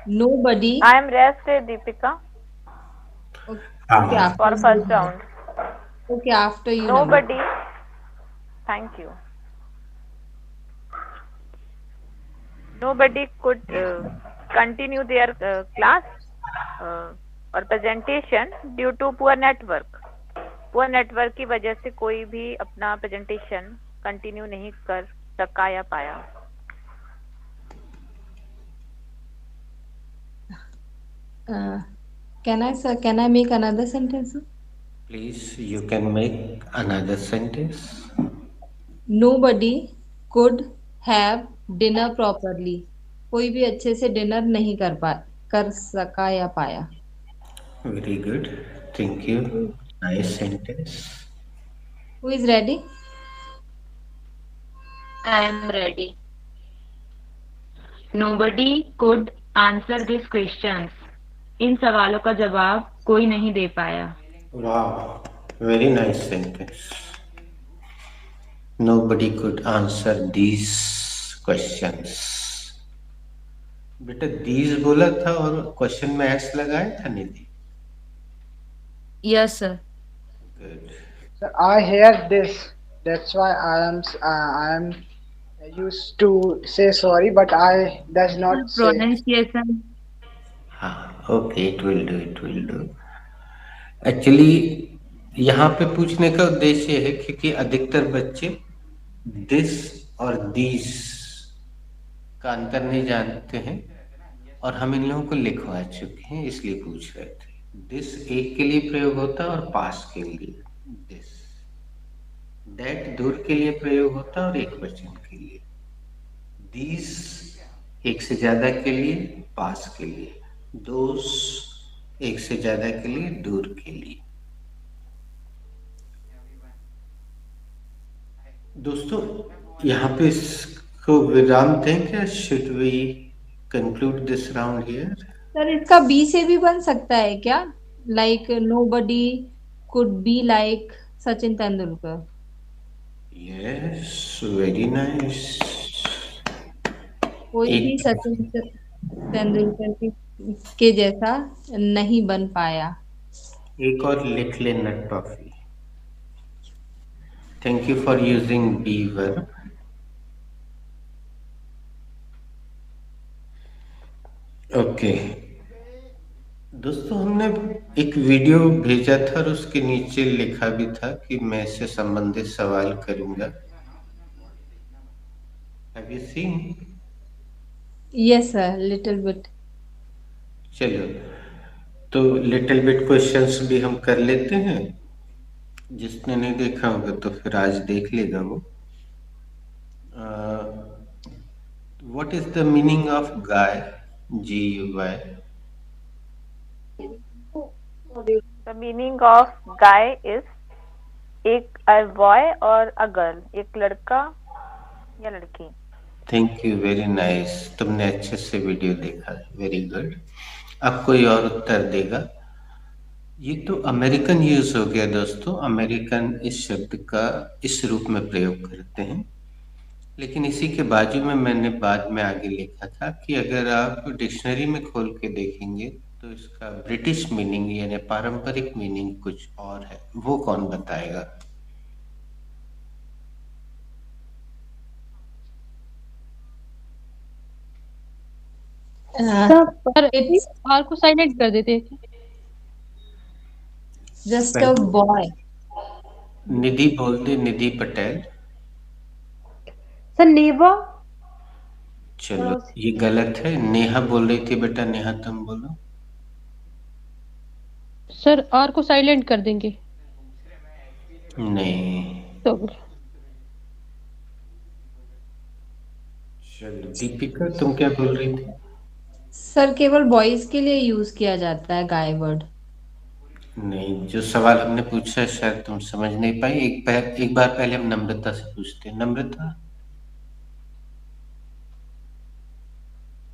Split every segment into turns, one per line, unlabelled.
Nobody.
I am rest, Deepika,
Okay,
हाँ
after
for
you,
first round.
okay, after you, Namrata.
Nobody. Thank you. Nobody could continue their class uh, or presentation due to poor network. Poor network की वजह से कोई भी अपना presentation continue नहीं कर सका या पाया.
Uh, can I make another sentence?
please you can make another sentence.
Nobody could have dinner properly. कोई भी अच्छे से डिनर नहीं कर सका या पाया.
Very good, thank you. Nice sentence.
Who is ready?
I am ready. Nobody could answer these questions. इन सवालों का जवाब कोई नहीं दे पाया.
Wow, very nice sentence. Nobody could answer these questions. बेटा these बोला था और क्वेश्चन में एस लगाया था निधि.
Yes, sir.
Good.
So I hear this. That's why I am used to say sorry, but I does
Sir,
not say.
pronunciation.
हाँ, okay, it will do, it will do. Actually यहाँ पे पूछने का उद्देश्य है क्योंकि अधिकतर बच्चे दिस और दीस का अंतर नहीं जानते हैं और हम इन लोगों को लिखवा चुके हैं, इसलिए पूछ रहे थे. दिस एक के लिए प्रयोग होता है और पास के लिए दिस. दैट दूर के लिए प्रयोग होता है और एक वचन के लिए. दीस एक से ज्यादा के लिए, पास के लिए. दोस एक से ज्यादा के लिए, दूर के लिए. दोस्तों यहाँ पे इसको विराम दें क्या? Should we conclude this round here?
Sir इसका बी से भी बन सकता है क्या? Like nobody could be like Sachin Tendulkar.
Yes, very nice.
कोई भी सचिन तेंदुलकर के जैसा नहीं बन पाया.
एक और लिख लेना toffee. Thank you for using be verb. Okay दोस्तों, हमने एक वीडियो भेजा था और उसके नीचे लिखा भी था कि मैं इससे संबंधित सवाल करूंगा. Have you seen?
Yes sir, little bit.
चलो, तो लिटिल बिट क्वेश्चंस भी हम कर लेते हैं. जिसने नहीं देखा होगा तो फिर आज देख लेगा वो. What is the meaning of guy? GUY.
The meaning of guy is एक बॉय और अ गर्ल, एक लड़का या लड़की.
Thank you, very nice. तुमने अच्छे से वीडियो देखा, वेरी गुड. अब कोई और उत्तर देगा? ये तो अमेरिकन यूज हो गया दोस्तों. अमेरिकन इस शब्द का इस रूप में प्रयोग करते हैं, लेकिन इसी के बाजू में मैंने बाद में आगे लिखा था कि अगर आप डिक्शनरी में खोल के देखेंगे तो इसका ब्रिटिश मीनिंग यानी पारंपरिक मीनिंग कुछ और है. वो कौन बताएगा?
पर आर को साइलेंट कर देते हैं.
Just a boy.
निधि बोल दे, निधि पटेल.
सर नेवा.
चलो ये गलत है. नेहा बोल रही थी बेटा. नेहा तुम बोलो.
सर आर को साइलेंट कर देंगे
नहीं.
तो.
चलो दीपिका, तुम क्या बोल रही थी?
सर केवल बॉयज के लिए यूज किया जाता है गाय वर्ड.
नहीं, जो सवाल हमने पूछा शायद तुम समझ नहीं पाई. एक बार पहले हम नम्रता से पूछते हैं. नम्रता.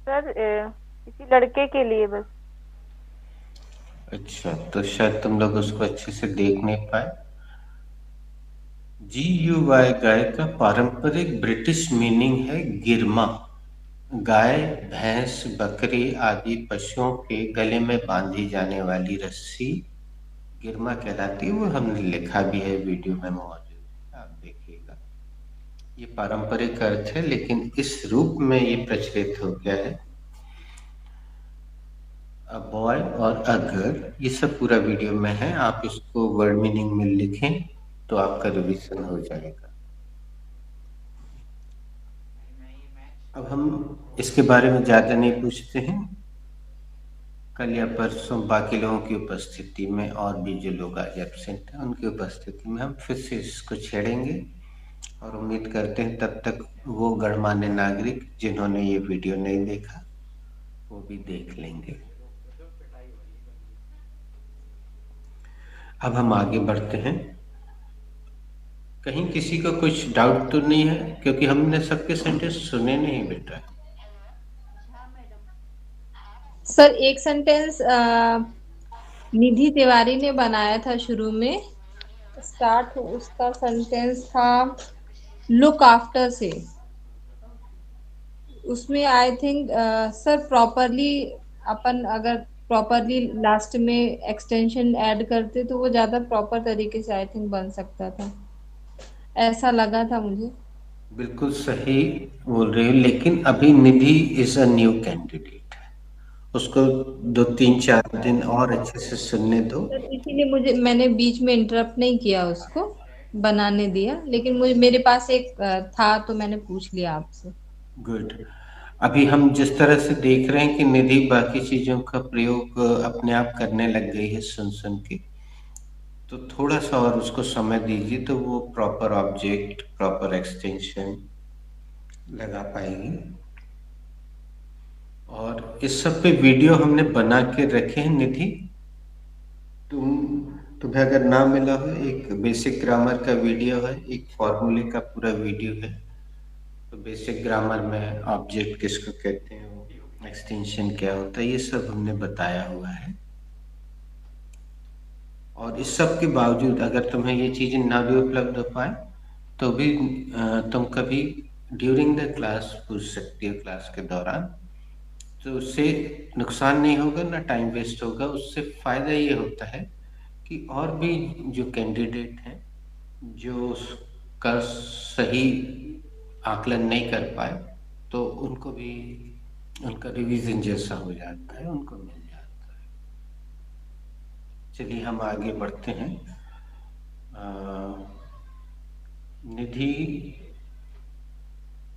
सर किसी लड़के के लिए बस.
अच्छा, तो शायद तुम लोग उसको अच्छे से देख नहीं पाए. GUY गाय का पारंपरिक ब्रिटिश मीनिंग है गिरमा. गाय, भैंस, बकरी आदि पशुओं के गले में बांधी जाने वाली रस्सी गिरमा कहलाती है। वो हमने लिखा भी है, वीडियो में मौजूद है, आप देखिएगा। ये पारंपरिक अर्थ है, लेकिन इस रूप में ये प्रचलित हो गया है। अ बॉय और अ गर्ल, ये सब पूरा वीडियो में है, आप इसको वर्ड मीनिंग में लिखें तो आपका रिवीजन हो जाएगा। अब हम इसके बारे में ज्यादा नहीं पूछते हैं। कल या परसों बाकी लोगों की उपस्थिति में, और भी जो लोग आज एब्सेंट हैं उनकी उपस्थिति में, हम फिर से इसको छेड़ेंगे और उम्मीद करते हैं तब तक वो गणमान्य नागरिक जिन्होंने ये वीडियो नहीं देखा वो भी देख लेंगे। अब हम आगे बढ़ते हैं। कहीं किसी को कुछ डाउट तो नहीं है, क्योंकि हमने सबके सेंटेंस सुने नहीं बेटा।
सर एक सेंटेंस निधि तिवारी ने बनाया था शुरू में, स्टार्ट उसका सेंटेंस था लुक आफ्टर से। उसमें आई थिंक सर प्रॉपरली अपन अगर प्रॉपरली लास्ट में एक्सटेंशन ऐड करते तो वो ज्यादा प्रॉपर तरीके से आई थिंक बन सकता था, ऐसा लगा था मुझे।
बिल्कुल सही बोल रहे हो, लेकिन अभी निधि इज अ न्यू कैंडिडेट, उसको 2-3-4 दिन और अच्छे से सुनने दो।
सर इसीलिए मैंने बीच में इंटरप्ट नहीं किया, उसको बनाने दिया, लेकिन मेरे पास एक था तो मैंने पूछ लिया आपसे।
गुड। अभी हम जिस तरह से देख रहे हैं कि निधि बाकी चीजों का प्रयोग अपने आप करने लग गई है सुन सुन के, तो थोड़ा सा और उसको समय दीजिए तो वो प्रॉपर ऑब्जेक्ट, प्रॉपर एक्सटेंशन लगा पाएगी। और इस सब पे वीडियो हमने बना के रखे हैं निधि। तुम्हें अगर ना मिला हो, एक बेसिक ग्रामर का वीडियो है, एक फॉर्मूले का पूरा वीडियो है। तो बेसिक ग्रामर में ऑब्जेक्ट किसको कहते हैं, एक्सटेंशन क्या होता है, ये सब हमने बताया हुआ है। और इस सब के बावजूद अगर तुम्हें ये चीजें ना भी उपलब्ध हो पाए तो भी तुम कभी ड्यूरिंग द क्लास पूछ सकती हो, क्लास के दौरान। तो उससे नुकसान नहीं होगा, ना टाइम वेस्ट होगा। उससे फायदा ये होता है कि और भी जो कैंडिडेट हैं जो का सही आकलन नहीं कर पाए, तो उनको भी उनका रिवीजन जैसा हो जाता है, उनको मिल जाता है। चलिए हम आगे बढ़ते हैं। Nidhi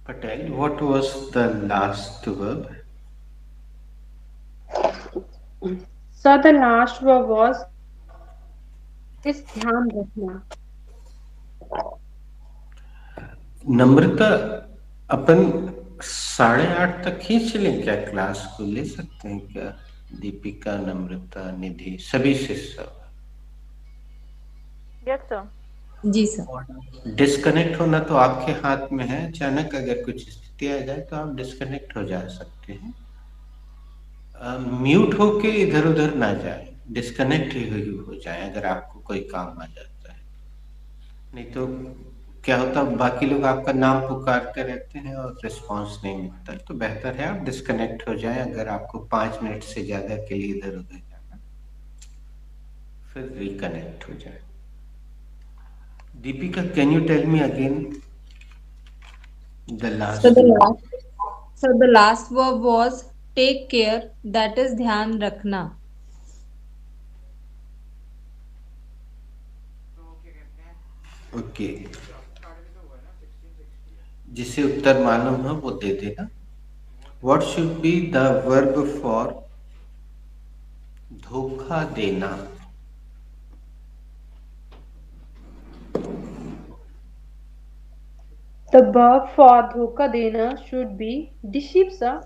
Patel, what was the last verb?
So the last verb was इस ध्यान रखना।
नम्रता, अपन 8:30 तक खींच लें क्या? क्लास को ले सकते हैं क्या? दीपिका, नम्रता, निधि, सभी से सब।
Yes sir.
जी सर।
डिस्कनेक्ट होना तो आपके हाथ में है, अचानक अगर कुछ स्थिति आ जाए तो आप डिस्कनेक्ट हो जा सकते हैं। म्यूट होके इधर उधर ना जाए, डिस्कनेक्ट ही हो जाए अगर आपको कोई काम आ जाता है। नहीं तो क्या होता है, बाकी लोग आपका नाम पुकारते रहते हैं और रिस्पांस नहीं मिलता, तो बेहतर है आप डिस्कनेक्ट हो जाएं। अगर आपको 5 मिनट से ज्यादा के लिए इधर उधर जाना, फिर रिकनेक्ट हो जाए। Deepika, can you tell me again the last?
So the last verb was take care, that is ध्यान रखना।
ओके, जिसे उत्तर मालूम हो वो दे देना। What should be the verb for धोखा देना?
The verb for धोखा देना should be deceive sir।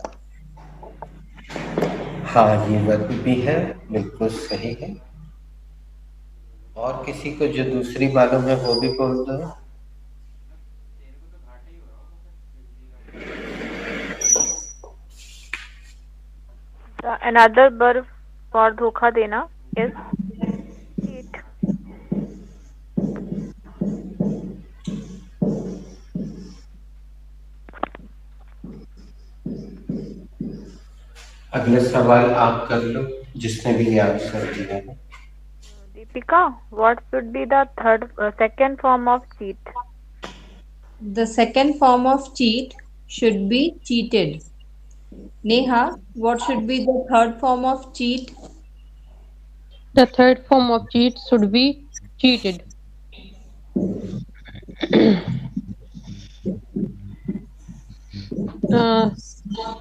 हाँ, ये वर्ब भी है, बिल्कुल सही है। और किसी को जो दूसरी मालूम है वो भी बोल दो।
Another verb for धोखा देना is cheat।
अगले सवाल आप कर लो, जिसने भी आंसर दिया है।
Deepika, what should be the second form of cheat?
The second form of cheat should be cheated. Neha, what should be the third form of cheat?
The third form of cheat should be cheated.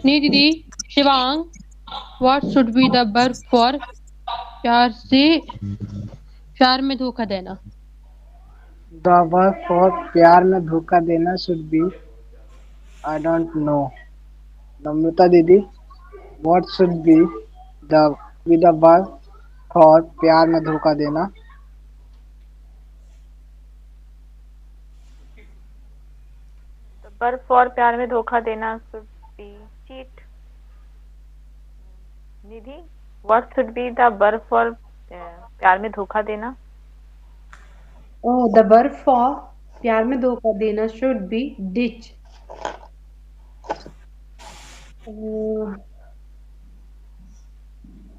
Nidhi, Shivang, what should be the verb for प्यार में धोखा देना?
The verb for प्यार में धोखा देना should be I don't know. Namrata Didi, what should be the verb for प्यार में धोखा देना?
The verb for प्यार में धोखा देना should be cheat. Nidhi, what should be the verb for प्यार में धोखा देना?
Oh, the verb for प्यार में धोखा देना should be ditch.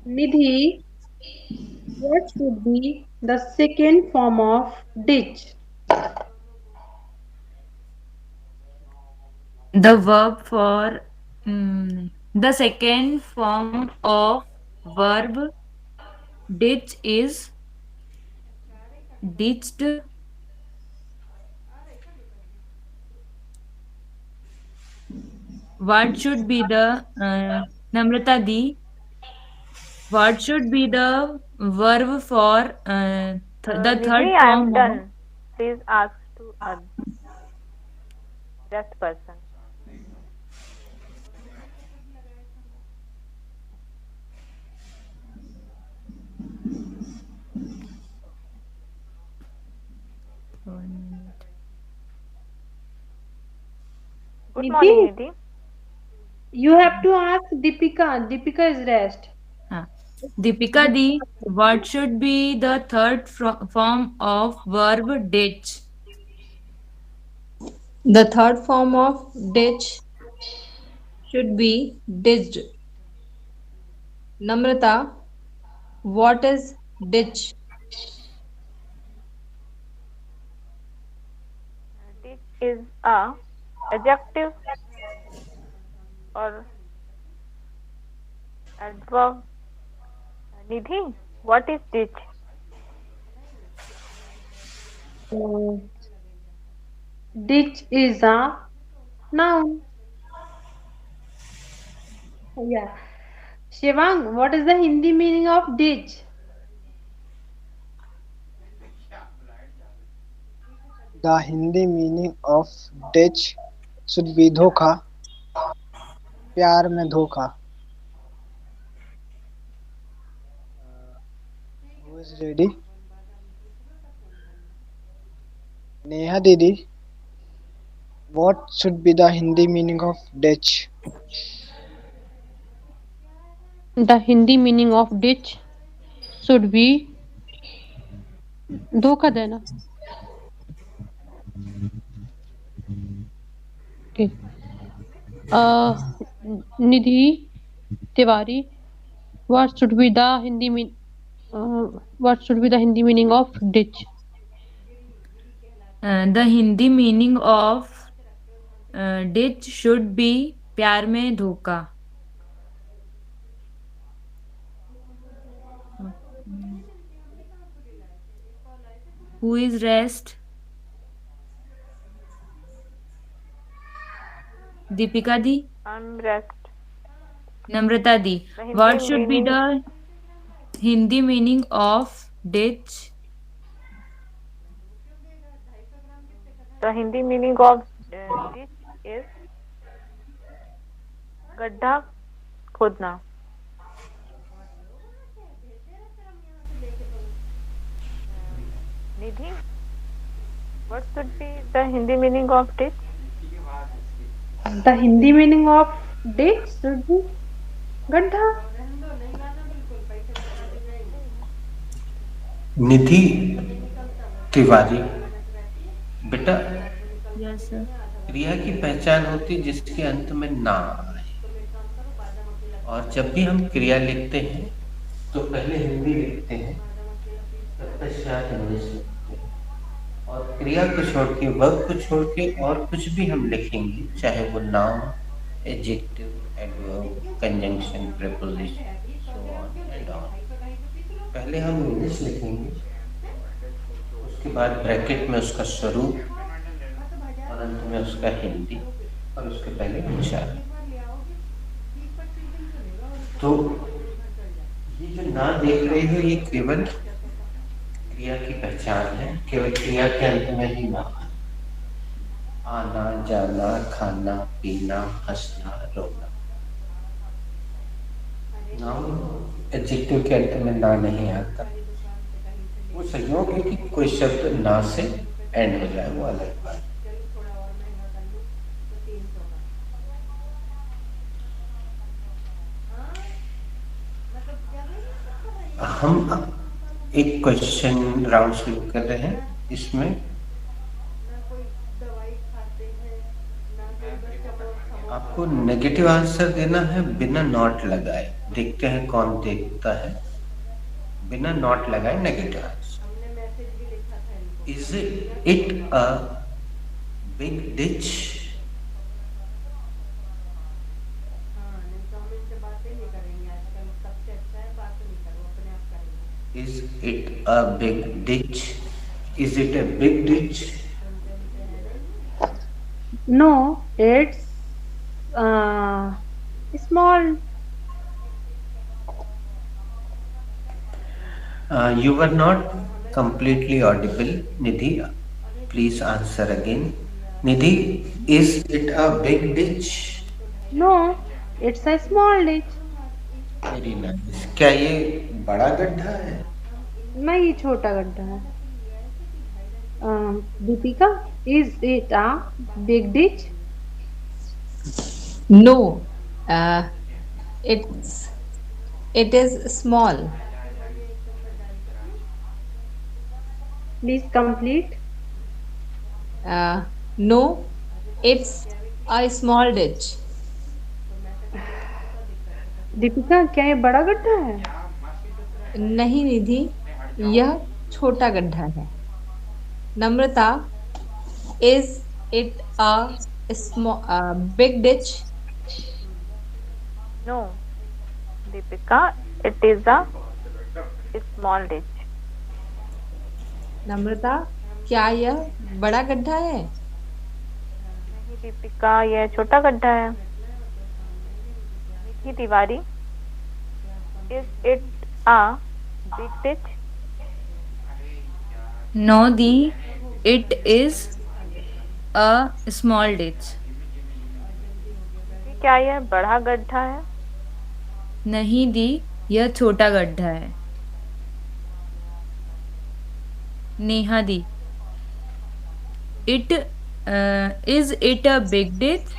Nidhi, what should be the second form of ditch?
The verb for the second form of verb ditch is ditched. What should be the Namrata Di? What should be the verb for the
Nidhi,
third
I am
form?
done. Please ask to rest person. Good
Nidhi?
morning, Nidhi.
You have to ask Deepika. Deepika is rest.
Deepika Di, what should be the third form of verb ditch?
The third form of ditch should be ditched. Namrata, what is ditch?
Ditch is a adjective or adverb. Nidhi, what is ditch?
Ditch is a noun. Yeah. Shivang, what is the Hindi meaning of ditch?
The Hindi meaning of ditch should be धोखा, प्यार में धोखा. Who is ready? Neha Didi, what should be the Hindi meaning of ditch?
The Hindi meaning of ditch should be धोखा देना. Okay. Nidhi Tiwari, what should be the Hindi meaning of ditch?
The Hindi meaning of ditch should be प्यार में धोखा. Who is rest? Deepika Di?
I'm rest.
Namrata Di, what should be the Hindi meaning of ditch?
The Hindi meaning of ditch is गड्ढा खोदना. Nidhi, what should be the Hindi meaning of ditch?
The Hindi meaning of ditch should be गड्ढा.
निधि तिवारी, बेटा
Yes, sir.
क्रिया की पहचान होती है जिसके अंत में ना आए. और जब भी हम क्रिया लिखते हैं तो पहले हिंदी लिखते हैं, तत्पश्चात इंग्लिश लिखते हैं, और क्रिया को छोड़ के, वर्ब को छोड़ के और कुछ भी हम लिखेंगे, चाहे वो noun, adjective, adverb, conjunction, preposition, so on and on, पहले हम इंग्लिश लिखेंगे, उसके बाद ब्रैकेट में उसका स्वरूप और अंत में उसका हिंदी और उसके पहले उच्चारण। तो ये जो ना देख रहे हो ये केवल क्रिया की पहचान है, केवल क्रिया के अंत में ही ना, आना, जाना, खाना, पीना, हंसना, रोना। नाउन एडजेक्टिव के अंत में ना नहीं आता। वो संयोग है कि कोई शब्द ना से एंड हो जाए, वो अलग बात। हम एक क्वेश्चन राउंड शुरू कर रहे हैं। इसमें आपको नेगेटिव आंसर देना है बिना नॉट लगाए। देखते हैं कौन देखता है बिना नॉट लगाए negative answer. Is it a big ditch? Is it a big ditch? Is it a big ditch?
No, it's small.
You were not completely audible, Nidhi. Please answer again. Nidhi, is it a big ditch?
No, it's a small ditch.
Very nice. क्या ये बड़ा गड्ढा है?
नहीं, ये छोटा गड्ढा है। Deepika, is it a big ditch?
No, it is small.
Please complete.
No, it's a small ditch.
Deepika, क्या ये बड़ा गड्ढा है?
नहीं निधि, यह छोटा गड्ढा है। नम्रता, is it a big ditch?
No, Deepika, it is a small ditch.
नम्रता, क्या यह बड़ा गड्ढा है?
नहीं दीपिका, यह छोटा गड्ढा है। निधि Tiwari, is it a big ditch?
No, it is a small ditch.
क्या यह बड़ा गड्ढा है?
नहीं दी, यह छोटा गड्ढा है। नेहा दी, is it a big ditch?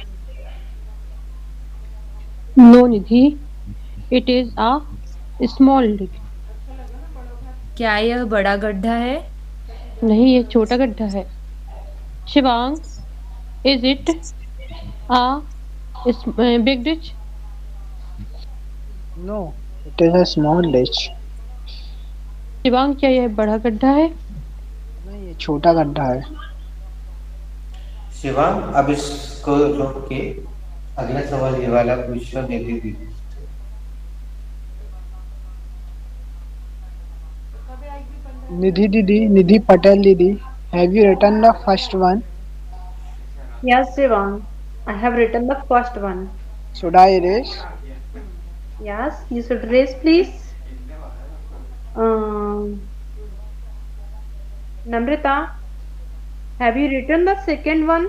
No, Nidhi, it is a small ditch.
क्या यह बड़ा गड्ढा है?
नहीं, ये छोटा गड्ढा है। Shivang, is it a big ditch?
No, it is a small ditch.
Shivang, क्या यह बड़ा गड्ढा है?
नहीं, ये छोटा गड्ढा है।
शिवांग, अब इसको रोक के अगला सवाल ये वाला पूछो निधि दीदी।
निधि दीदी, निधि पटेल दीदी, have you written the first one?
Yes, Shivang, I have written the first one.
Should I erase?
Yes, you should erase, please. Namrata, have you written the second one?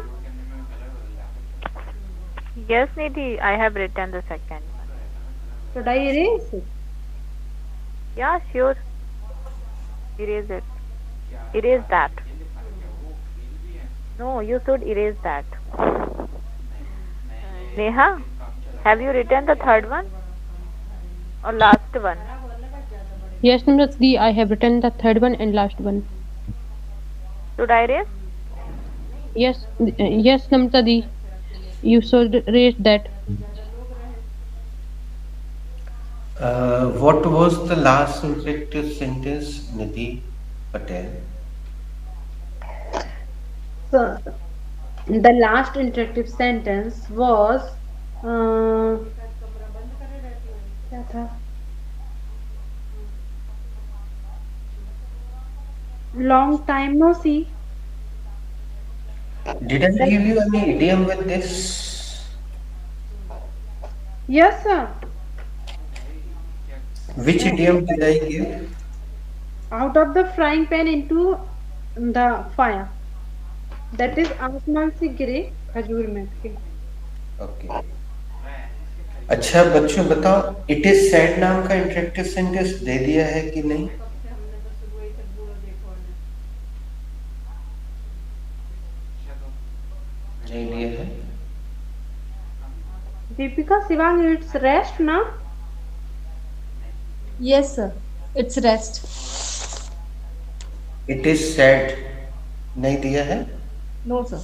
Yes, Nidhi, I have written the second one.
Should I erase it?
Yeah, sure. Erase it. Erase that. No, you should erase that. Neha, have you written the third one or last one?
Yes, Namrata, I have written the third one and last one.
Should I erase?
Yes, Namrata, you should erase that.
What was the last interactive sentence, Nidhi Patel?
So, the last interactive sentence was क्या था? Long time no see.
Did I give you any idiom with this?
Yes, sir.
Which idiom did I give?
Out of the frying pan into the fire. That is आसमान से गिरे खजूर में के.
Okay. अच्छा बच्चों बताओ, इट इज सैड नाम का इंटरेक्टिव सेंटेंस दे दिया है कि नहीं? नहीं दिया है?
Deepika, Shivang, it's rest ना?
Yes, sir. It's rest.
It is sad नहीं दिया है?
No, sir.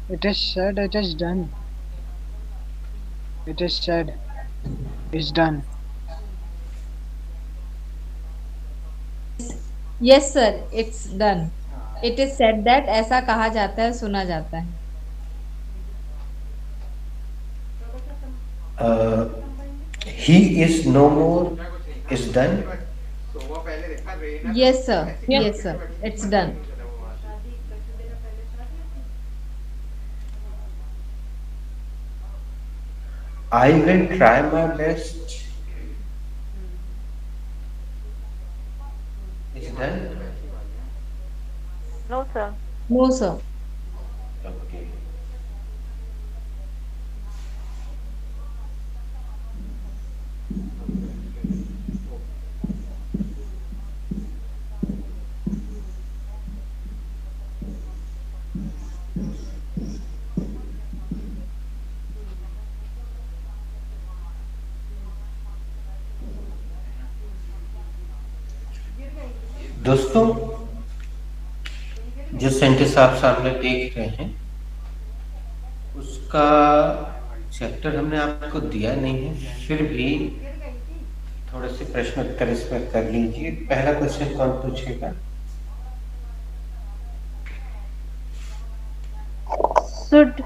It is said, it is done. It is said, it's done.
Yes, sir. It's done. It is said that ऐसा कहा जाता है, सुना जाता है.
He is no more is done.
Yes, sir. Yes, sir. It's done.
I will try my best. Is done.
No, sir.
No, sir.
Okay. दोस्तों, जो sentence आप सामने देख रहे हैं उसका चैप्टर हमने आपको दिया नहीं है, फिर भी थोड़े से प्रश्न उत्तर इसमें कर लीजिए। पहला क्वेश्चन कौन पूछेगा?
Should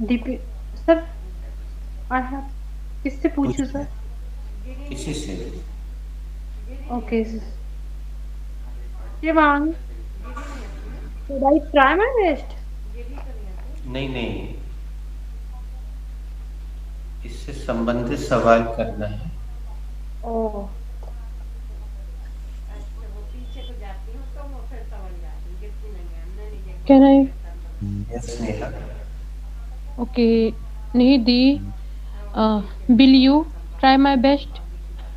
DP sir, I have किससे पूछूं सर?
किसी से?
Okay. Shivang, should I try my best?
नहीं नहीं, इससे संबंधित सवाल करना है।
Oh.
Can I?
Yes, Neha.
Okay, Nidhi, will you try my best?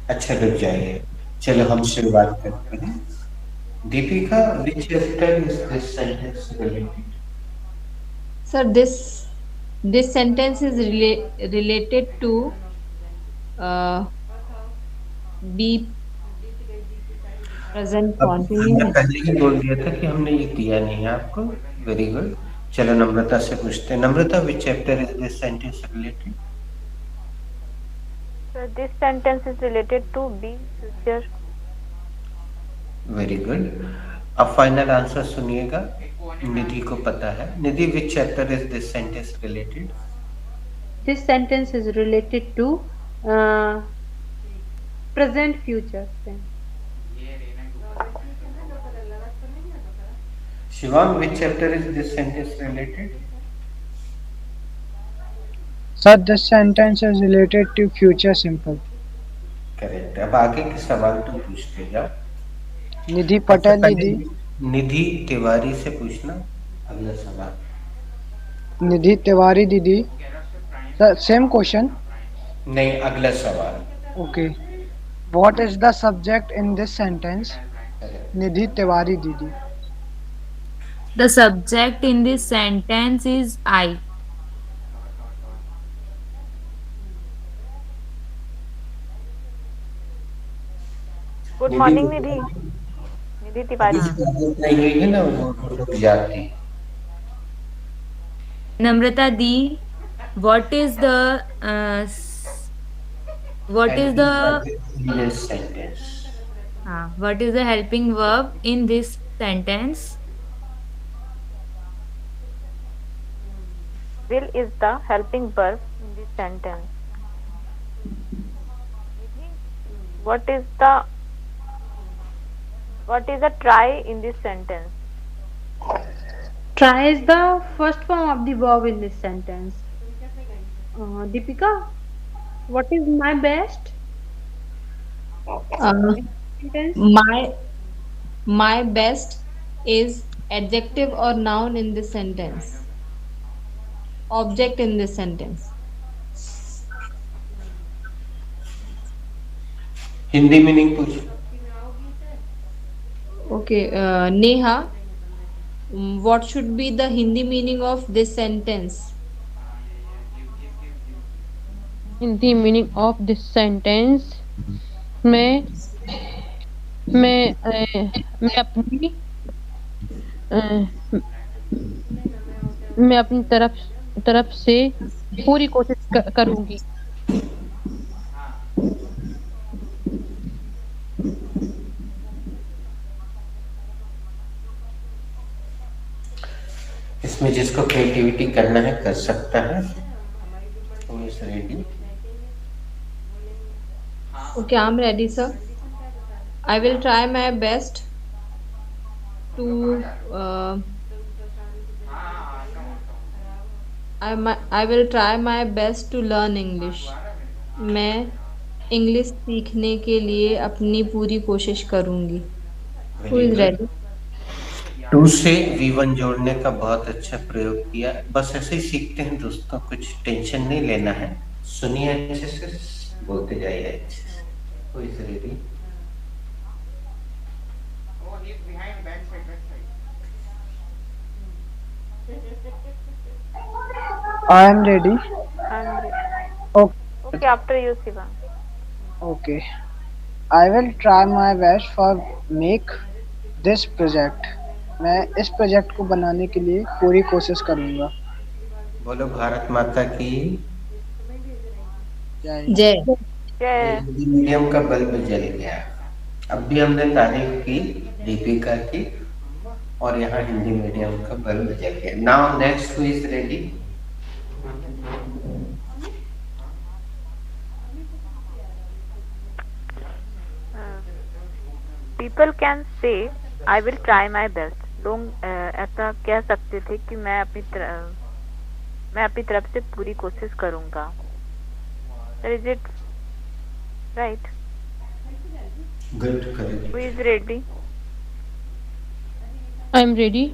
अच्छा रुक जाइए, चलो हम शुरुआत करते हैं। Deepika, which chapter is this sentence related?
Sir, this sentence is related to be present continuous.
पहले ही बोल दिया था कि हमने ये दिया नहीं है आपको। Very good. चलो नम्रता से पूछते हैं। नम्रता, which chapter is this sentence related?
So this sentence is related to be future.
Very good. अब फाइनल आंसर सुनिएगा, निधि को पता है। निधि, which chapter is this sentence related?
This sentence is related to present future tense.
Shivang, which chapter is this sentence related?
Sir, this sentence is related to future simple.
Correct. अब आगे के सवाल तुम पूछते जाओ।
निधि पटेल
पहले
दीदी,
निधि तिवारी से पूछना अगला सवाल।
निधि तिवारी दीदी, सर सेम क्वेश्चन।
नहीं, अगला सवाल।
Okay. What is the subject in this sentence? निधि तिवारी दीदी।
The subject in this sentence is I.
Good morning, निधि। निधि तिवारी।
नहीं हुई है ना, वो लोग जाती।
Namrata Di, what is the What is
helping
the
verb in this sentence?
what is the helping verb in this sentence?
Will is the helping verb in this sentence. What is the try in this sentence?
Try is the first form of the verb in this sentence. Deepika, what is my best
Uh,
in this sentence?
my best is adjective or noun in this sentence. Object in this sentence.
Hindi meaning पूछो.
Okay, Neha, what should be the Hindi meaning of this sentence?
Hindi meaning of this sentence मैं मैं अपनी मैं अपनी तरफ से पूरी कोशिश करूंगी.
इसमें जिसको क्रिएटिविटी करना है कर सकता है. Who is ready?
Okay, I'm ready, sir. I will try my best to I will try my best to learn English. मैं इंग्लिश सीखने के लिए अपनी पूरी कोशिश करूंगी. Who
Very
is
good.
ready?
To से V1 जोड़ने का बहुत अच्छा प्रयोग किया. बस ऐसे ही सीखते हैं दोस्तों, कुछ टेंशन नहीं लेना है. सुनिए अच्छे से, बोलते जाइए अच्छे से. Who is ready?
I am ready. Okay.
Okay, after you, Siva.
Okay. I will try my best for make this project. मैं इस प्रोजेक्ट को बनाने के लिए पूरी कोशिश करूंगा.
बोलो भारत माता की
जय.
जय.
जय.
हिंदी मीडियम का बल्ब जल गया. अब भी हमने तारीफ की दीपिका की, और यहाँ हिंदी मीडियम का बल्ब जल गया. Now next who is ready?
People can say I will try my best. लोग ऐसा कह सकते थे कि मैं अपनी तरफ से पूरी कोशिश करूंगा. Is it right?
Good, correct.
Who is ready?
I am ready.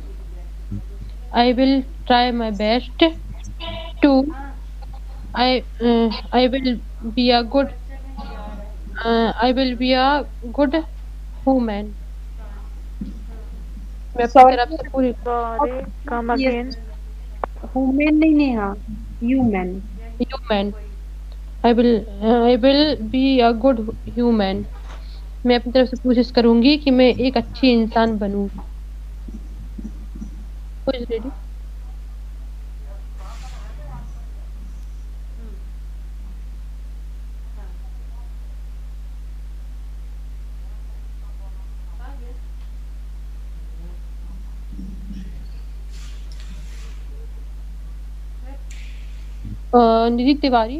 I will try my best to I will be a good I will be a good woman. मैं अपनी
Sorry,
तरफ से पूरी
Sorry, come
yes.
again.
Human नहीं Neha, human.
human. I will be a good human. मैं अपनी तरफ से कोशिश करूंगी कि मैं एक अच्छी इंसान बनूं. Who is ready? Nidhi Tiwari.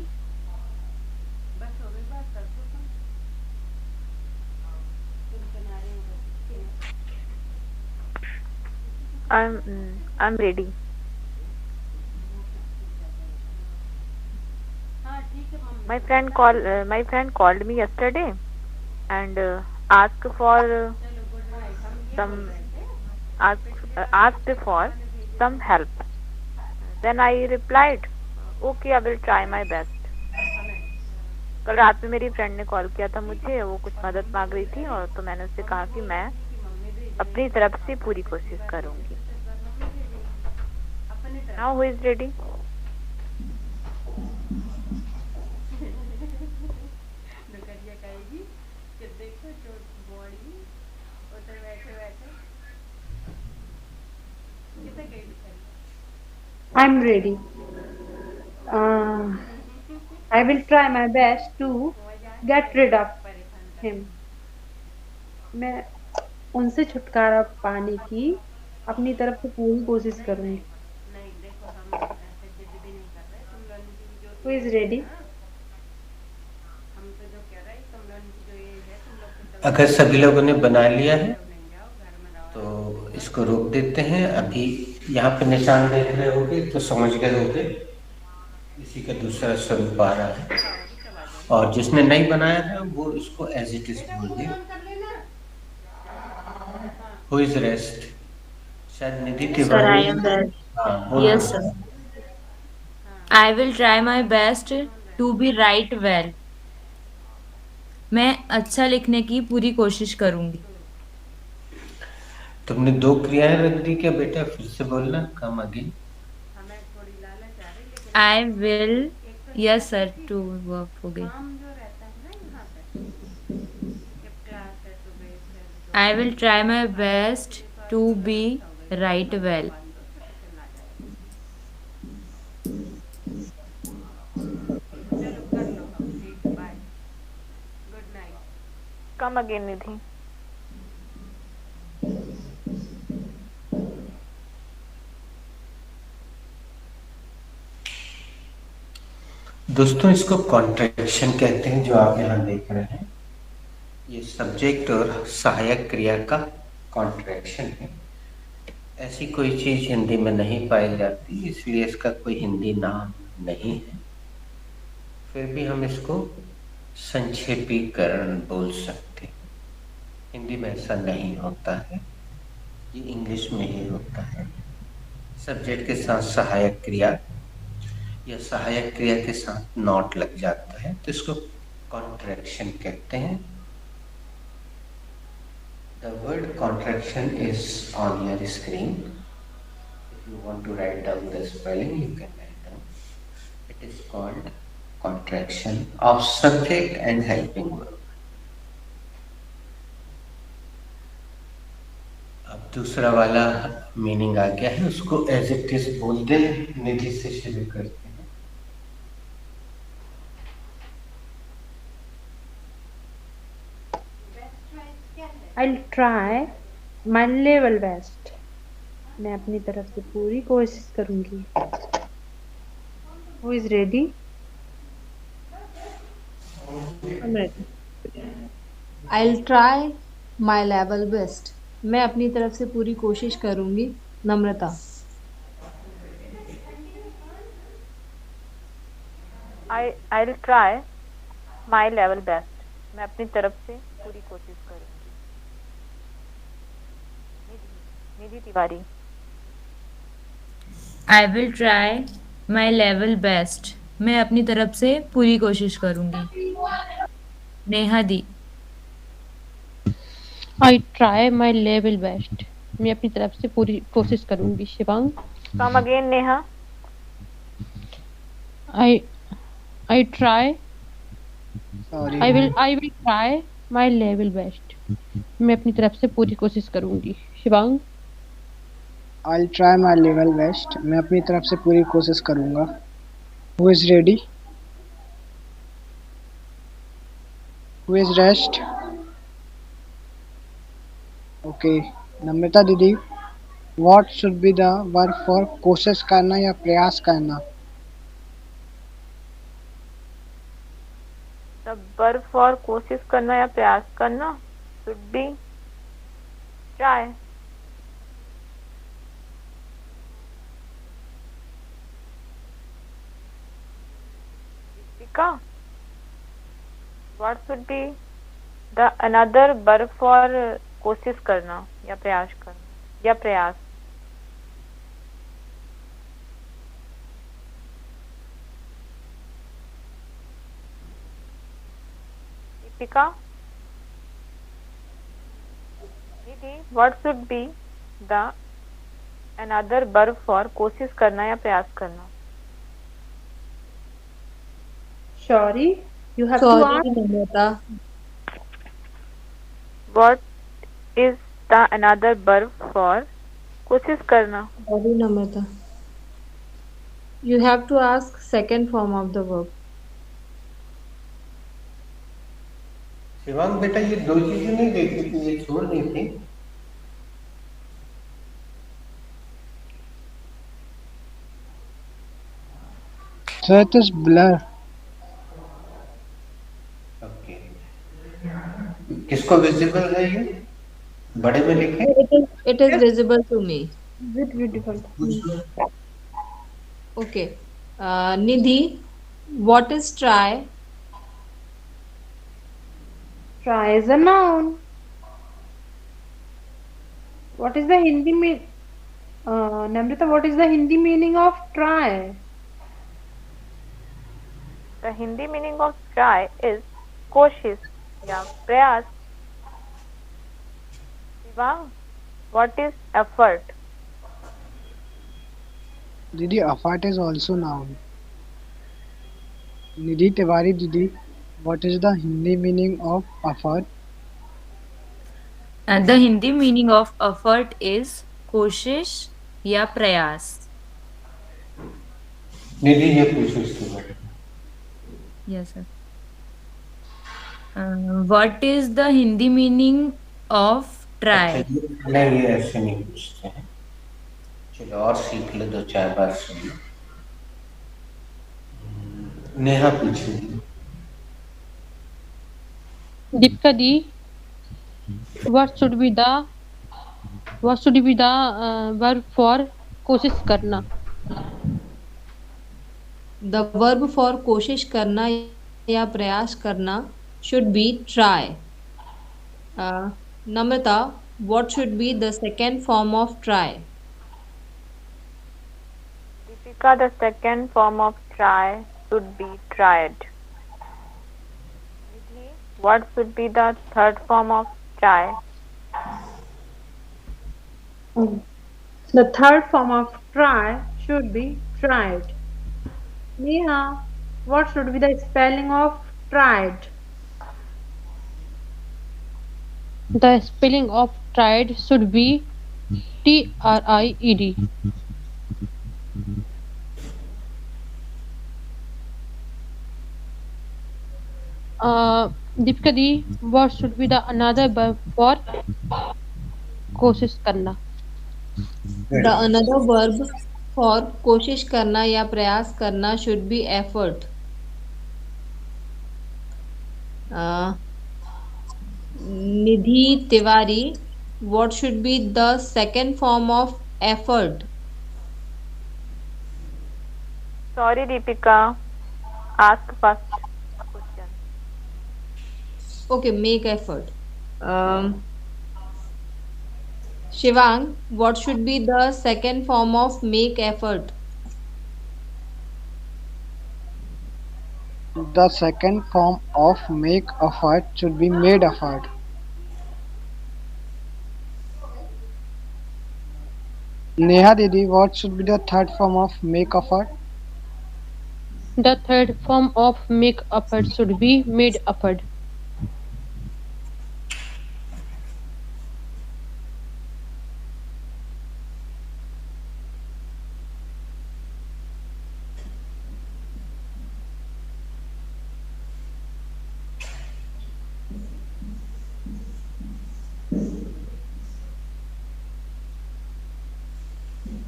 I'm ready. My friend called me yesterday and asked for some help. Then I replied, okay, I will try my best. कल रात में मेरी फ्रेंड ने कॉल किया था मुझे, वो कुछ मदद मांग रही थी, और तो मैंने उससे कहा कि मैं अपनी तरफ से पूरी कोशिश करूंगी. Now who is ready?
I'm ready. I will try my best to get rid of him. मैं उनसे छुटकारा पाने की अपनी तरफ से पूरी कोशिश करूंगी। Who is ready?
अगर सभी लोगों ने बना लिया है तो इसको रोक देते हैं। अभी यहाँ पे निशान देख रहे होगे तो समझ गए होगे इसी का दूसरा स्वरूप आ रहा है, और जिसने नहीं बनाया है वो इसको एज इट इज बोल दे। Who is rest? शायद निधि
Sir, I
Tiwari.
am there.
हाँ बोल
Yes,
दो।
sir. I will try my best to be write well. मैं अच्छा लिखने की पूरी कोशिश करूंगी।
तुमने 2 क्रियाएं रख दी क्या बेटा? फिर से बोलना, come again.
I will, yes sir, to work हो गई। I will try my best to be write well.
Come again Nidhi.
दोस्तों इसको कॉन्ट्रैक्शन कहते हैं, जो आप यहाँ देख रहे हैं ये सब्जेक्ट और सहायक क्रिया का कॉन्ट्रैक्शन है। ऐसी कोई चीज हिंदी में नहीं पाई जाती, इसलिए इसका कोई हिंदी नाम नहीं है। फिर भी हम इसको संक्षेपीकरण बोल सकते हैं। हिंदी में ऐसा नहीं होता है, ये इंग्लिश में ही होता है। सब्जेक्ट के साथ सहायक क्रिया या सहायक क्रिया के साथ नॉट लग जाता है तो इसको कॉन्ट्रैक्शन कहते हैं। The word contraction is on your screen. If you want to write down the spelling, you can write down. It is called contraction of subject and helping verb. अब दूसरा वाला मीनिंग आ गया है, उसको एज इट इज बोल दे। निधि से शुरू करते हैं।
I'll try my level best. मैं अपनी तरफ से पूरी कोशिश करूंगी। Who is ready?
I'm ready. I'll try my level best. मैं अपनी तरफ से पूरी कोशिश करूंगी। नम्रता।
I'll try my level best. मैं अपनी तरफ से पूरी कोशिश करूंगी। निधि Tiwari.
I will try my level best. मैं अपनी तरफ से पूरी कोशिश करूंगी। नेहा दी।
I try my level best. मैं अपनी तरफ से पूरी कोशिश करूंगी। Shivang.
Come again Neha.
I try.
Sorry.
I will try my level best. मैं अपनी तरफ से पूरी कोशिश करूंगी। Shivang.
I'll try my level best. मैं अपनी तरफ से पूरी कोशिश करूंगा। Who is ready? Who is rest? Okay. नम्रता दीदी, what should be the verb for कोशिश करना या प्रयास करना?
The verb for कोशिश करना या प्रयास करना should be try. Deepika, what should be the another verb for कोशिश करना या प्रयास करना या प्रयास? दीपिका, दीदी, what should be the another verb for कोशिश करना या प्रयास करना?
Sorry, you have to
sorry
ask.
Namrata.
What is the another verb for कोशिश करना?
Sorry Namrata. You have to ask second form of the verb.
Shivang बेटा, ये दो चीजें नहीं देखी थी, ये छोड़नी थी।
So it is blur.
Okay, किसको विजिबल है ये? बड़े में लिखे?
It is visible to me.
Is it beautiful?
Okay. Nidhi, what is try?
Try is a noun. What is the Hindi mean? Namrata, what is the Hindi meaning of try?
The Hindi meaning of try is कोशिश या प्रयास. Shivang, what is effort?
Didi, effort is also noun. Nidhi Tiwari, Didi, what is the Hindi meaning of effort?
The Hindi meaning of effort is कोशिश या प्रयास.
निधि, ये पूछो इसके बारे में.
Yes, sir. What is the Hindi meaning of try?
नहीं, ये ऐसे नहीं पूछते हैं. चलो और सीख लो, दो चार बार सुन लो. Neha पूछेगी.
Deepika di, what should be the verb for कोशिश करना?
The verb for कोशिश करना या प्रयास करना should be try. Namrata, what should be the second form of try?
Deepika, the second form of try should be tried. Nidhi, what should be the third form of try?
The third form of try should be tried. Neha, what should be the spelling of tried?
The spelling of tried should be TRIED. Deepika di, what should be the another verb for कोशिश करना?
The another verb for कोशिश करना या प्रयास करना should be effort. Nidhi Tiwari, what should be the second form of effort?
Sorry, Deepika. Ask first question.
Okay, make effort. Shivang, what should be the second form of make effort?
The second form of make effort should be made effort. Neha Didi, what should be the third form of make effort?
The third form of make effort should be made effort.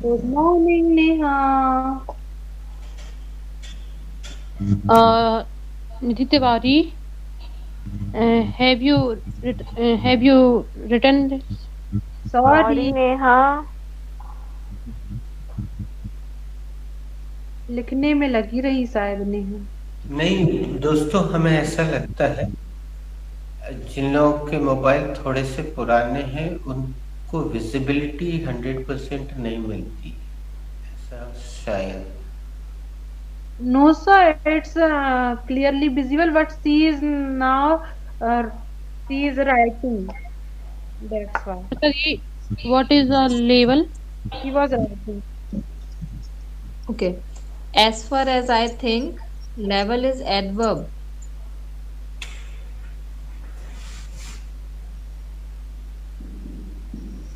Good morning, Neha.
Nidhi Tiwari, have you written this?
Sorry, Neha.
लिखने में लगी रही शायद नेहा.
नहीं दोस्तों, हमें ऐसा लगता है जिन लोगों के मोबाइल थोड़े से पुराने हैं उनको विजिबिलिटी 100% नहीं मिलती, ऐसा शायद.
No sir, it's clearly visible, but she is now she is writing. That's why
What is the label?
she was writing.
Okay. As far as I think, level is adverb.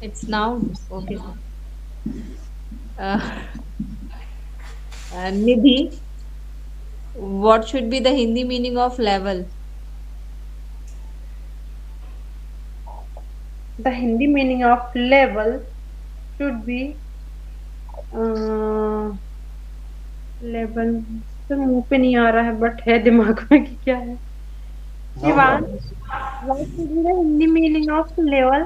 It's noun. Okay. Nidhi, what should be the Hindi meaning of level?
The Hindi meaning of level should be level तो मुंह पे नहीं आ रहा है but है दिमाग में कि क्या है
नो
शिवान
problem.
what should be the Hindi meaning of level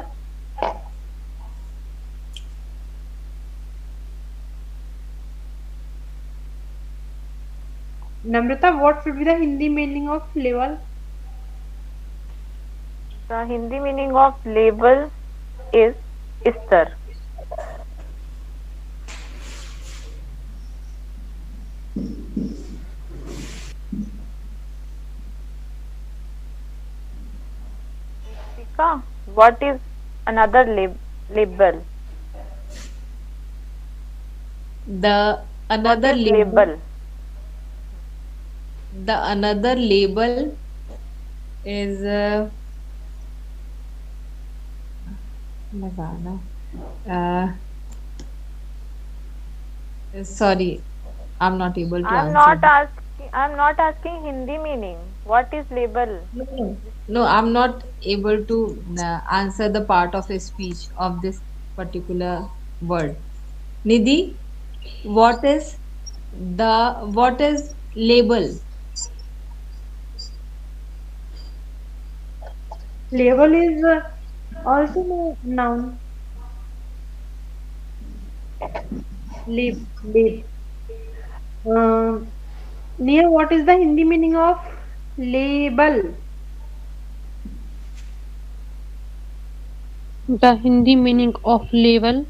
Namrata what should be the Hindi meaning of level
The Hindi meaning of level is स्तर. What is another label?
The another
What is
label.
label?
The another label is लगाना. Sorry, I'm not able to
I'm
answer.
not asking Hindi meaning. What is label?
No, I'm not able to answer the part of a speech of this particular word. Nidhi, what is label?
label is also a noun lab Nia what is the Hindi meaning of label
The Hindi meaning of label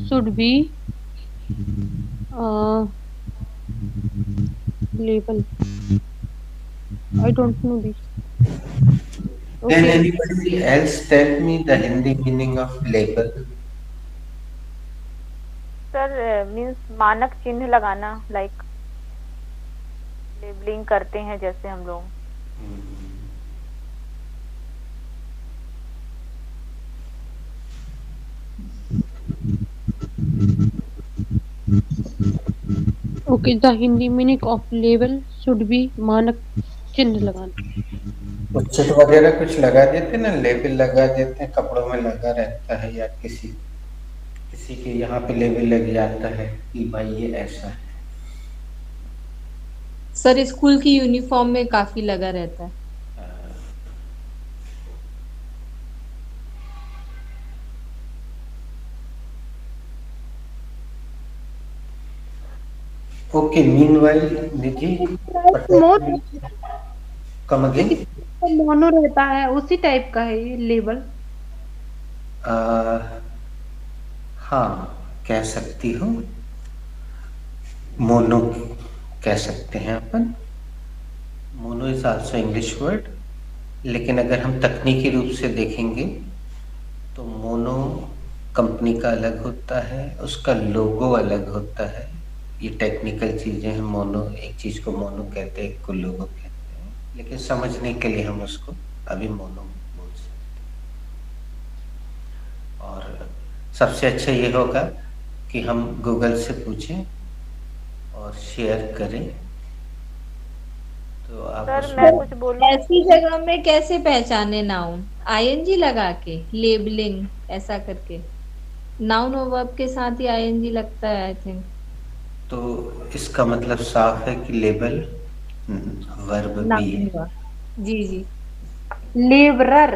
should be label. I don't know this.
Can
Okay.
anybody else tell me the Hindi meaning of label?
Sir means मानक चिन्ह लगाना like labelling करते हैं जैसे हम लोग.
Okay, the Hindi meaning of label should be मानक चिन्ह लगाना.
उच्चित वगैरह कुछ लगा देते ना, लेबल लगा देते हैं, कपड़ों में लगा रहता है या किसी के यहाँ पे लेबल लग जाता है कि भाई ये ऐसा है.
सर स्कूल की यूनिफॉर्म में काफी लगा रहता है.
Okay, meanwhile, निधि कम अगेन.
मोनो रहता है उसी टाइप का है ये लेबल
हाँ कह सकती हो, मोनो कह सकते हैं अपन. Mono is also English word, लेकिन अगर हम तकनीकी रूप से देखेंगे तो मोनो कंपनी का अलग होता है, उसका लोगो अलग होता है. ये टेक्निकल चीजें हैं. मोनो, एक चीज को मोनो कहते हैं, एक को लोगो कहते हैं, लेकिन समझने के लिए हम उसको अभी मोनो बोल सकते हैं. और सबसे अच्छा ये होगा कि हम गूगल से पूछें और शेयर करें. तो आप
सर मैं कुछ बोलूं?
ऐसी जगह में कैसे पहचाने नाउन? आईएनजी लगा के लेबलिंग ऐसा करके नाउन और वर्ब के साथ ही आईएनजी लगता है आई थिंक.
तो इसका मतलब साफ है कि लेबल वर्ब भी है.
जी जी.
लेबरर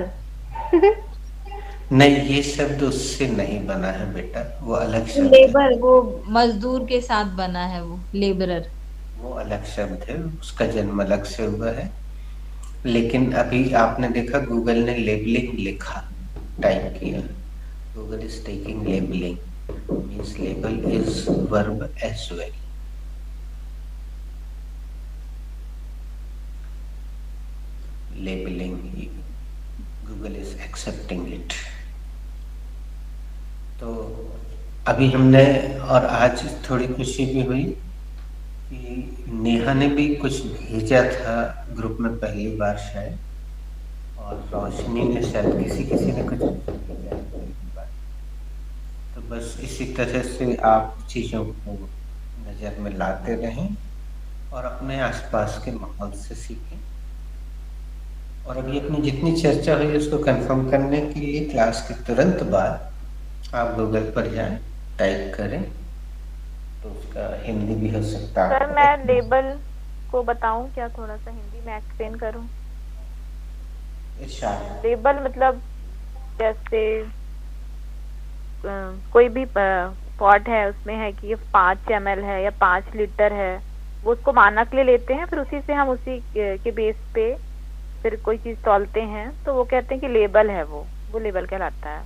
नहीं, ये शब्द उससे नहीं बना है बेटा, वो अलग शब्द
लेबर
है.
वो मजदूर के साथ बना है, वो लेबरर
वो अलग शब्द है, उसका जन्म अलग से हुआ है. लेकिन अभी आपने देखा गूगल ने लेबलिंग लिखा, टाइप किया. Google is taking labelling, means label is verb as well. Labelling, Google is accepting it. तो अभी हमने, और आज थोड़ी खुशी भी हुई कि नेहा ने भी कुछ भेजा था ग्रुप में पहली बार शायद, और रोशनी ने शायद किसी ने कुछ भेजा है पहली बार. तो बस इसी तरह से आप चीज़ों को नज़र में लाते रहें और अपने आसपास के माहौल से सीखें. और अभी अपनी जितनी चर्चा हुई उसको कंफर्म करने के लिए क्लास के तुरंत बाद आप गूगल पर जाएं, टाइप करें, तो उसका हिंदी भी हो सकता है।
सर मैं लेबल को बताऊं क्या, थोड़ा सा हिंदी में एक्सप्लेन करूं? लेबल मतलब जैसे कोई भी पॉट है, उसमें है कि ये 5 ml है या 5 लीटर है, वो उसको मानक ले लेते हैं, फिर उसी से हम उसी के बेस पे फिर कोई चीज तौलते हैं, तो वो कहते हैं कि लेबल है, वो लेबल कहलाता है।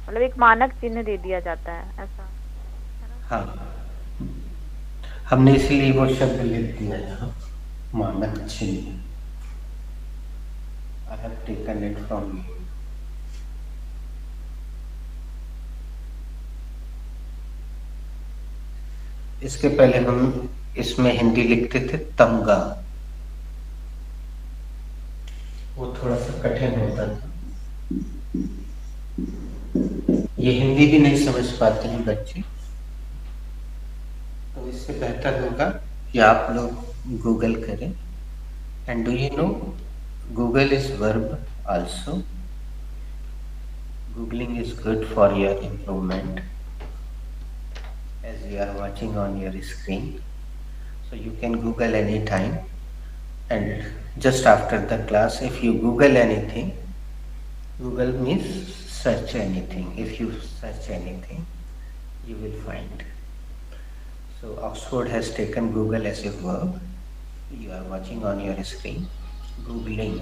मतलब एक मानक चिन्ह दे दिया जाता है, ऐसा।
हाँ, हमने इसलिए वो शब्द लिख दिया यहाँ, मानक चिन्ह। I have taken it from you. इसके पहले हम इसमें हिंदी लिखते थे तमगा, वो थोड़ा सा कठिन होता था, ये हिंदी भी नहीं समझ पाते हैं बच्चे, तो इससे बेहतर होगा कि आप लोग गूगल करें। And do you know Google is verb also. Googling is good for your improvement, as you are watching on your screen. So you can Google anytime, and just after the class, if you Google anything, Google means search anything. If you search anything, you will find. So Oxford has taken Google as a verb. You are watching on your screen. Googling.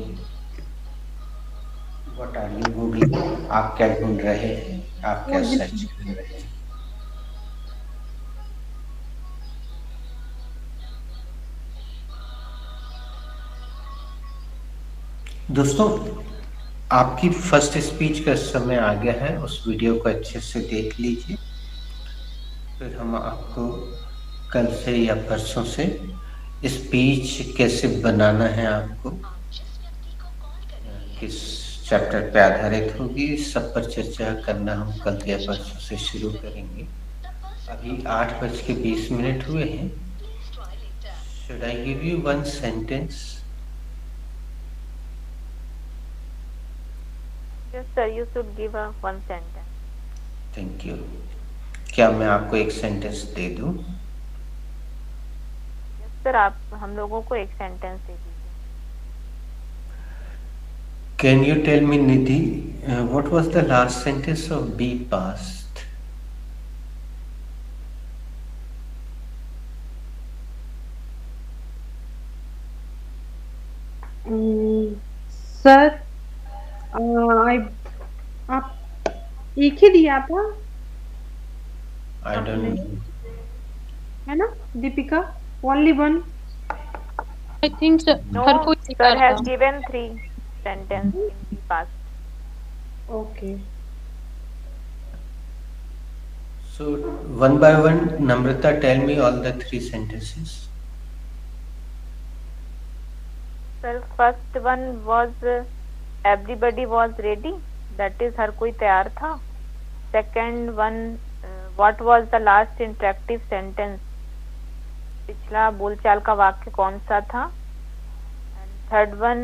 What are you Googling? आप क्या ढूंढ रहे हैं? आप क्या search कर रहे हैं? दोस्तों, आपकी फर्स्ट स्पीच का समय आ गया है, उस वीडियो को अच्छे से देख लीजिए, फिर हम आपको कल से या परसों से स्पीच कैसे बनाना है, आपको किस चैप्टर पे आधारित होगी, सब पर चर्चा करना हम कल या परसों से शुरू करेंगे। अभी 8:20 हुए हैं। Should I give you one sentence?
Yes sir, you should give one sentence.
Thank you. क्या मैं आपको एक सेंटेंस दे दूं?
Yes sir, आप हम लोगों को एक सेंटेंस दे दीजिए।
Can you tell me, Nidhi, what was the last sentence of be past?
Sir आप एक ही दिया था,
I don't know.
है ना Deepika? Only one?
I think
No,
हर कोई
sir
तैयार
has
था।
given 3 sentences in the past.
Okay.
So one by one, Namrata, tell me all the 3 sentences.
Sir, first one was everybody was ready, that is हर कोई तैयार था। Second one, what was the last interactive sentence, पिछला बोलचाल का वाक्य कौन सा था। And third one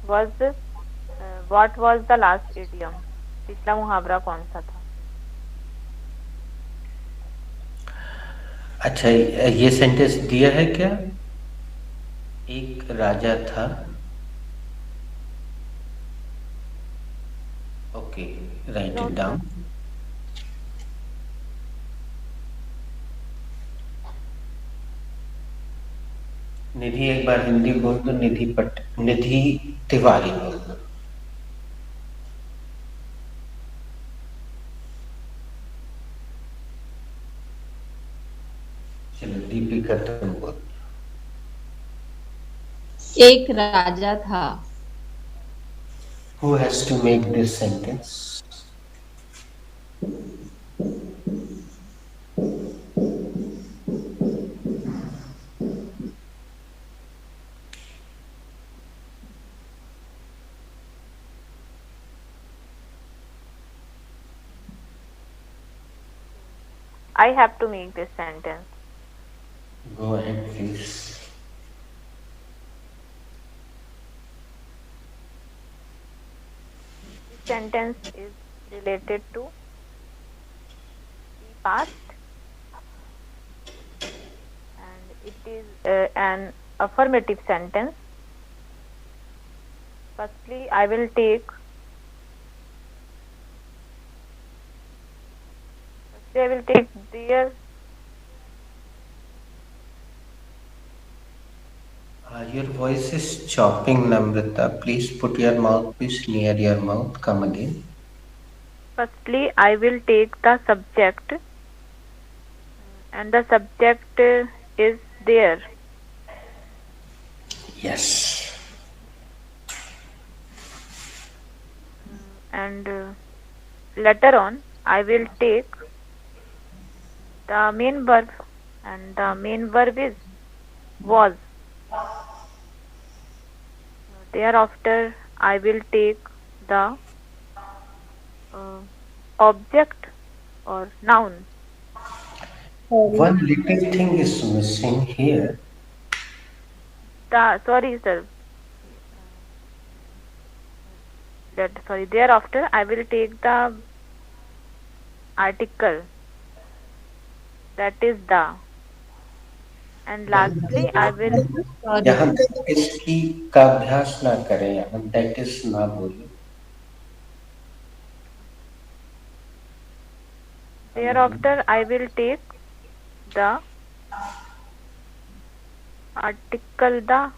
was what was the last idiom, पिछला मुहावरा कौन सा था।
अच्छा, ये सेंटेंस दिया है क्या? एक राजा था। Okay, write it down. Nidhi एक बार हिंदी बोल दो। निधि तिवारी बोल दो। चलो दीपिका तुम बोल।
एक राजा था।
Who has to make this sentence?
I have to make this sentence.
Go ahead, please.
sentence is related to the past and it is an affirmative sentence. Firstly, I will take their.
Your voice is chopping, Namrata. Please put your mouthpiece near your mouth. Come again.
Firstly, I will take the subject and the subject is there.
Yes.
And later on, I will take the main verb and the main verb is was. Thereafter, I will take the object or noun.
One little thing is missing here.
Sorry, sir. Thereafter, I will take the article, that is the, and lastly I will.
यहाँ इसकी का अभ्यास ना करें, यहाँ that is ना बोले.
Thereafter, I will take the article the.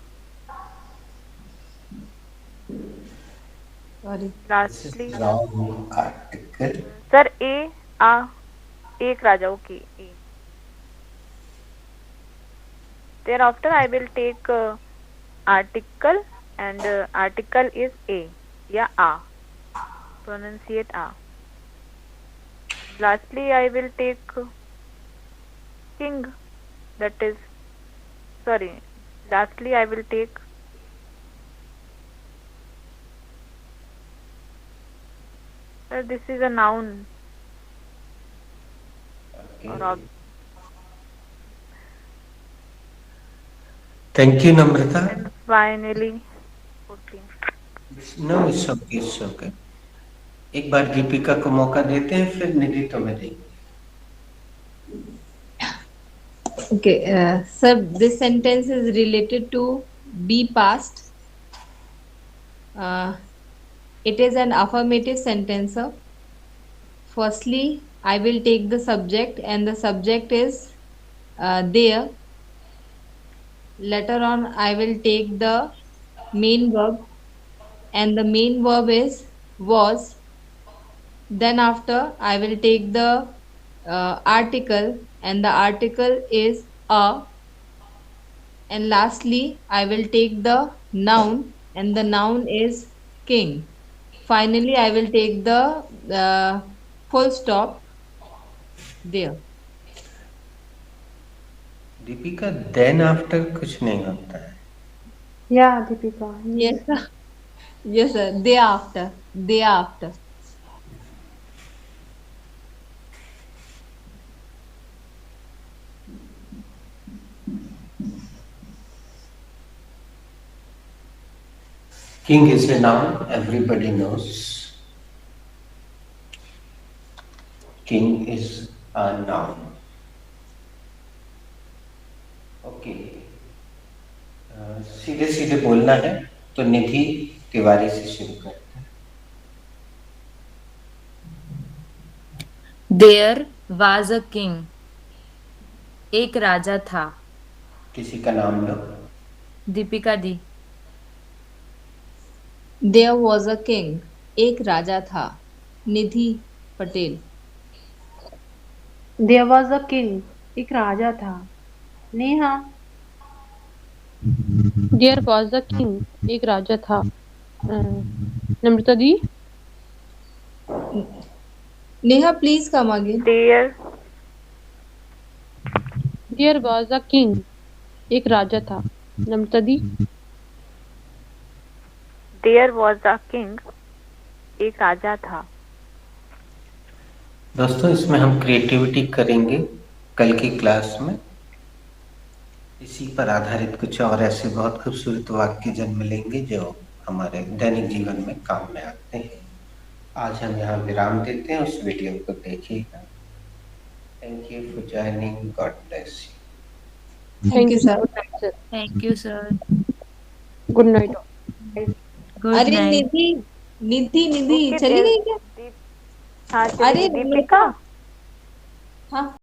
Sorry.
Lastly,
wrong article.
sir, एक राजा. Okay, A. Thereafter, I will take article and article is A. Yeah, A. Pronunciate A. Lastly, I will take king. That is, sorry. Lastly, I will take this is a noun.
Okay. Thank you, Namrata.
And finally, 14.
No, it's okay, it's okay. एक बार दीपिका को मौका देते हैं, फिर निधि तुम्हें देंगे.
Okay, sir, this sentence is related to be past. It is an affirmative sentence. Firstly, I will take the subject and the subject is there. Later on, I will take the main verb and the main verb is was. Then after, I will take the article and the article is a. And lastly, I will take the noun and the noun is king. Finally, I will take the full stop there.
Deepika, then after कुछ नहीं होता है.
Yeah, Deepika.
Yes, sir. Yes, sir. Thereafter. Thereafter.
King is a noun, everybody knows. King is a noun. Okay. सीधे सीधे बोलना है, तो निधि तिवारी से शुरू करते हैं.
There was a king. एक राजा था.
किसी का नाम लो.
दीपिका दी.
There was a king. एक राजा था. निधि Patel.
There was a king. एक राजा था. Neha.
There was a king. एक राजा था. नम्रता दी.
Neha, please come again.
There was a king. एक राजा था. नम्रता दी.
There was a king. एक राजा था.
दोस्तों, इसमें हम क्रिएटिविटी करेंगे कल की क्लास में. इसी पर आधारित कुछ और ऐसे बहुत खूबसूरत वाक्य जन्म लेंगे जो हमारे दैनिक जीवन में काम में आते हैं. आज हम यहाँ विराम देते हैं, उस वीडियो को देखिएगा। Thank you for joining, God bless you.
Thank you sir.
Good night sir.
Thank you sir.
Good night.
Good
अरे
नाइट।
निधि निधि निधि
ओके,
चली गई क्या?
हाँ चली
अरे
गई। दीपिका
हाँ